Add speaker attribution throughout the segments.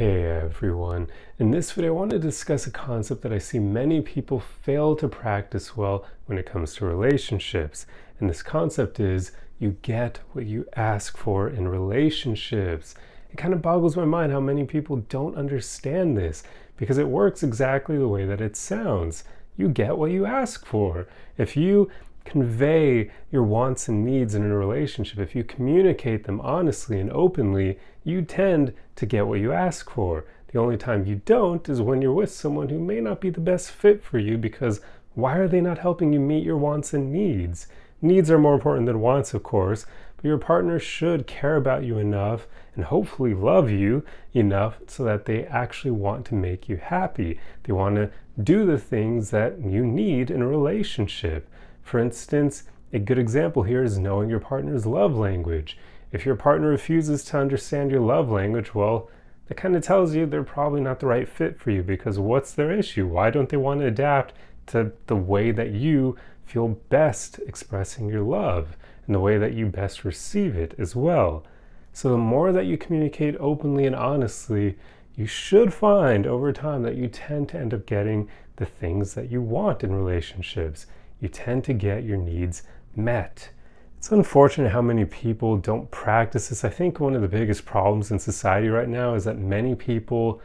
Speaker 1: Hey everyone, in this video I want to discuss a concept that I see many people fail to practice well when it comes to relationships. And this concept is you get what you ask for in relationships. It kind of boggles my mind how many people don't understand this because it works exactly the way that it sounds. You get what you ask for. If you convey your wants and needs in a relationship, if you communicate them honestly and openly, you tend to get what you ask for. The only time you don't is when you're with someone who may not be the best fit for you, because why are they not helping you meet your wants and needs? Needs are more important than wants, of course, but your partner should care about you enough and hopefully love you enough so that they actually want to make you happy. They want to do the things that you need in a relationship. For instance, a good example here is knowing your partner's love language. If your partner refuses to understand your love language, well, that kind of tells you they're probably not the right fit for you, because what's their issue? Why don't they want to adapt to the way that you feel best expressing your love and the way that you best receive it as well? So the more that you communicate openly and honestly, you should find over time that you tend to end up getting the things that you want in relationships. You tend to get your needs met. It's unfortunate how many people don't practice this. I think one of the biggest problems in society right now is that many people,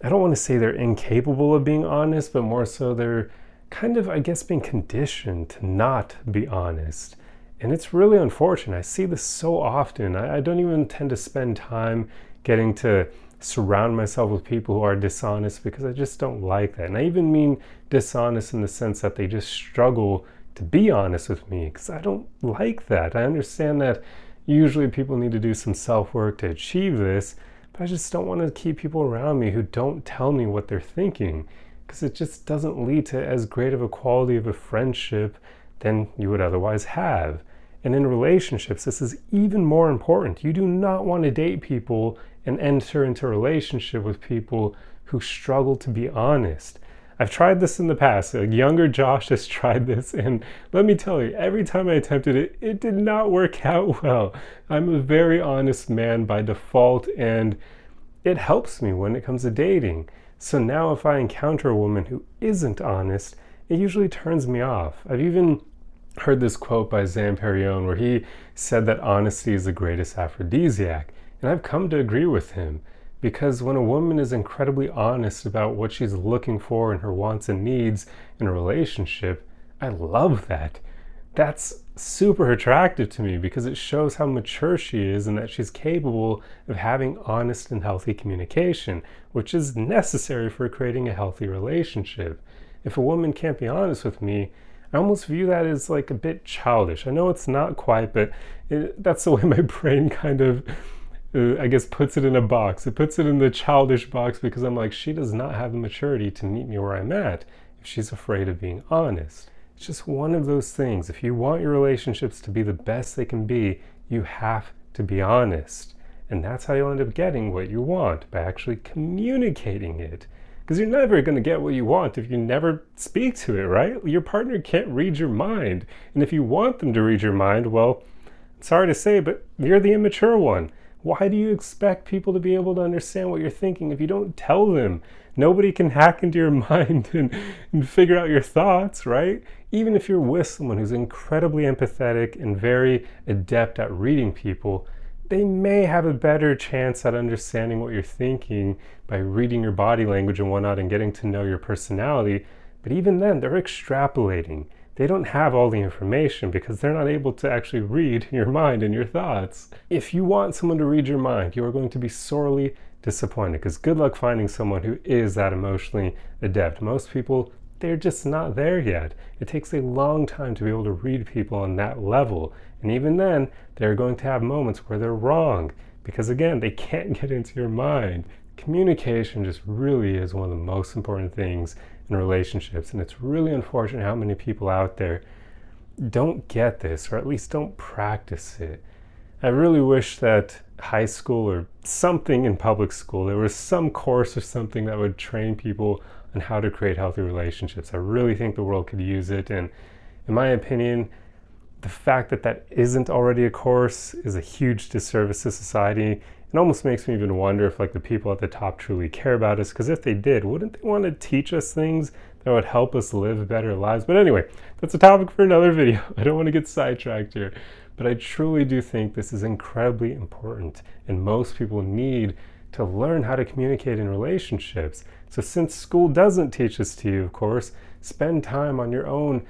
Speaker 1: I don't want to say they're incapable of being honest, but more so they're kind of, I guess, being conditioned to not be honest. And it's really unfortunate. I see this so often. I don't even tend to spend time getting to surround myself with people who are dishonest, because I just don't like that. And I even mean dishonest in the sense that they just struggle to be honest with me, because I don't like that. I understand that usually people need to do some self-work to achieve this, but I just don't want to keep people around me who don't tell me what they're thinking, because it just doesn't lead to as great of a quality of a friendship than you would otherwise have. And in relationships, this is even more important. You do not want to date people and enter into a relationship with people who struggle to be honest. I've tried this in the past. A younger Josh has tried this, and let me tell you, every time I attempted it, it did not work out well. I'm a very honest man by default, and it helps me when it comes to dating. So now if I encounter a woman who isn't honest, it usually turns me off. I've even heard this quote by Zamparion where he said that honesty is the greatest aphrodisiac. And I've come to agree with him, because when a woman is incredibly honest about what she's looking for and her wants and needs in a relationship, I love that. That's super attractive to me, because it shows how mature she is and that she's capable of having honest and healthy communication, which is necessary for creating a healthy relationship. If a woman can't be honest with me, I almost view that as like a bit childish. I know it's not quite, but that's the way my brain kind of I guess puts it in a box. It puts it in the childish box, because I'm like, she does not have the maturity to meet me where I'm at if she's afraid of being honest. It's just one of those things. If you want your relationships to be the best they can be, you have to be honest. And that's how you'll end up getting what you want, by actually communicating it. Because you're never going to get what you want if you never speak to it, right? Your partner can't read your mind. And if you want them to read your mind, well, sorry to say, but you're the immature one. Why do you expect people to be able to understand what you're thinking if you don't tell them? Nobody can hack into your mind and figure out your thoughts, right? Even if you're with someone who's incredibly empathetic and very adept at reading people, they may have a better chance at understanding what you're thinking by reading your body language and whatnot and getting to know your personality. But even then, they're extrapolating. They don't have all the information because they're not able to actually read your mind and your thoughts. If you want someone to read your mind, you are going to be sorely disappointed, because good luck finding someone who is that emotionally adept. Most people, they're just not there yet. It takes a long time to be able to read people on that level. And even then, they're going to have moments where they're wrong, because again, they can't get into your mind. Communication just really is one of the most important things in relationships, and it's really unfortunate how many people out there don't get this, or at least don't practice it. I really wish that high school or something in public school, there was some course or something that would train people on how to create healthy relationships. I really think the world could use it, and in my opinion, the fact that that isn't already a course is a huge disservice to society, it almost makes me even wonder if like the people at the top truly care about us, because if they did, wouldn't they want to teach us things that would help us live better lives? But anyway, that's a topic for another video. I don't want to get sidetracked here, but I truly do think this is incredibly important, and most people need to learn how to communicate in relationships. So since school doesn't teach this to you, of course, spend time on your own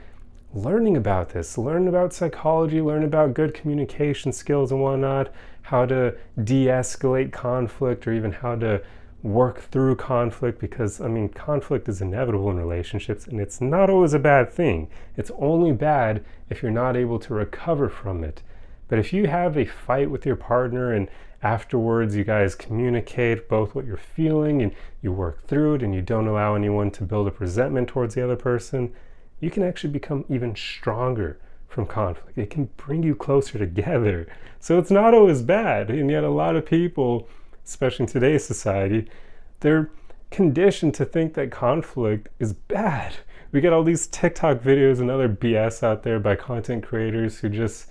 Speaker 1: learning about this. Learn about psychology, learn about good communication skills and whatnot, how to de-escalate conflict, or even how to work through conflict, because I mean, conflict is inevitable in relationships, and it's not always a bad thing. It's only bad if you're not able to recover from it. But if you have a fight with your partner and afterwards you guys communicate both what you're feeling and you work through it and you don't allow anyone to build up resentment towards the other person, you can actually become even stronger from conflict. It can bring you closer together. So it's not always bad. And yet a lot of people, especially in today's society, they're conditioned to think that conflict is bad. We get all these TikTok videos and other BS out there by content creators who just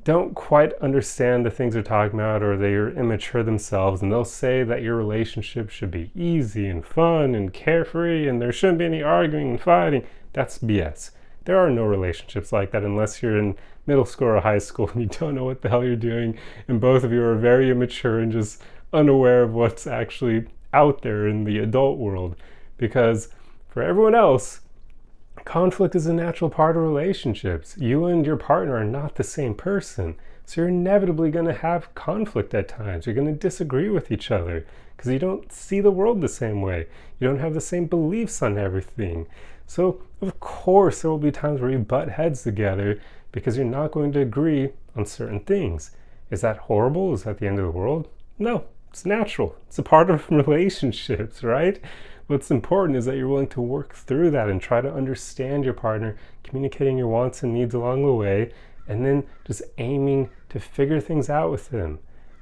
Speaker 1: don't quite understand the things they're talking about, or they're immature themselves, and they'll say that your relationship should be easy and fun and carefree and there shouldn't be any arguing and fighting. That's BS. There are no relationships like that unless you're in middle school or high school and you don't know what the hell you're doing, and both of you are very immature and just unaware of what's actually out there in the adult world. Because for everyone else, conflict is a natural part of relationships. You and your partner are not the same person, so you're inevitably going to have conflict at times. You're going to disagree with each other because you don't see the world the same way. You don't have the same beliefs on everything. So of course there will be times where you butt heads together because you're not going to agree on certain things. Is that horrible? Is that the end of the world? No, it's natural. It's a part of relationships, right? What's important is that you're willing to work through that and try to understand your partner, communicating your wants and needs along the way, and then just aiming to figure things out with them.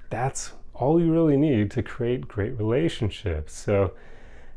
Speaker 1: That's all you really need to create great relationships. So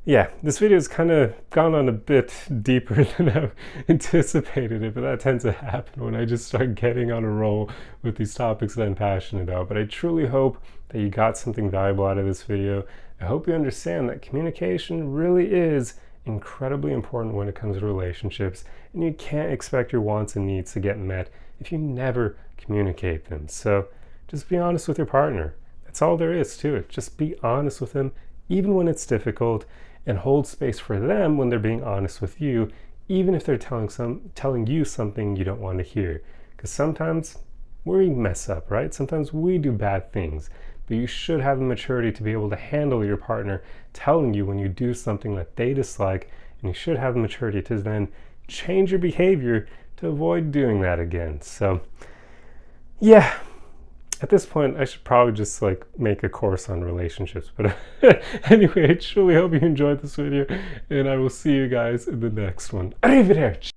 Speaker 1: yeah, this video has kind of gone on a bit deeper than I've anticipated it, but that tends to happen when I just start getting on a roll with these topics that I'm passionate about. But I truly hope that you got something valuable out of this video. I hope you understand that communication really is incredibly important when it comes to relationships, and you can't expect your wants and needs to get met if you never communicate them. So just be honest with your partner. That's all there is to it. Just be honest with them, even when it's difficult, and hold space for them when they're being honest with you, even if they're telling you something you don't want to hear. Because sometimes we mess up, right? Sometimes we do bad things, but you should have the maturity to be able to handle your partner telling you when you do something that they dislike, and you should have the maturity to then change your behavior to avoid doing that again. So yeah, at this point, I should probably just like make a course on relationships. But anyway, I truly hope you enjoyed this video, and I will see you guys in the next one. Arrivederci!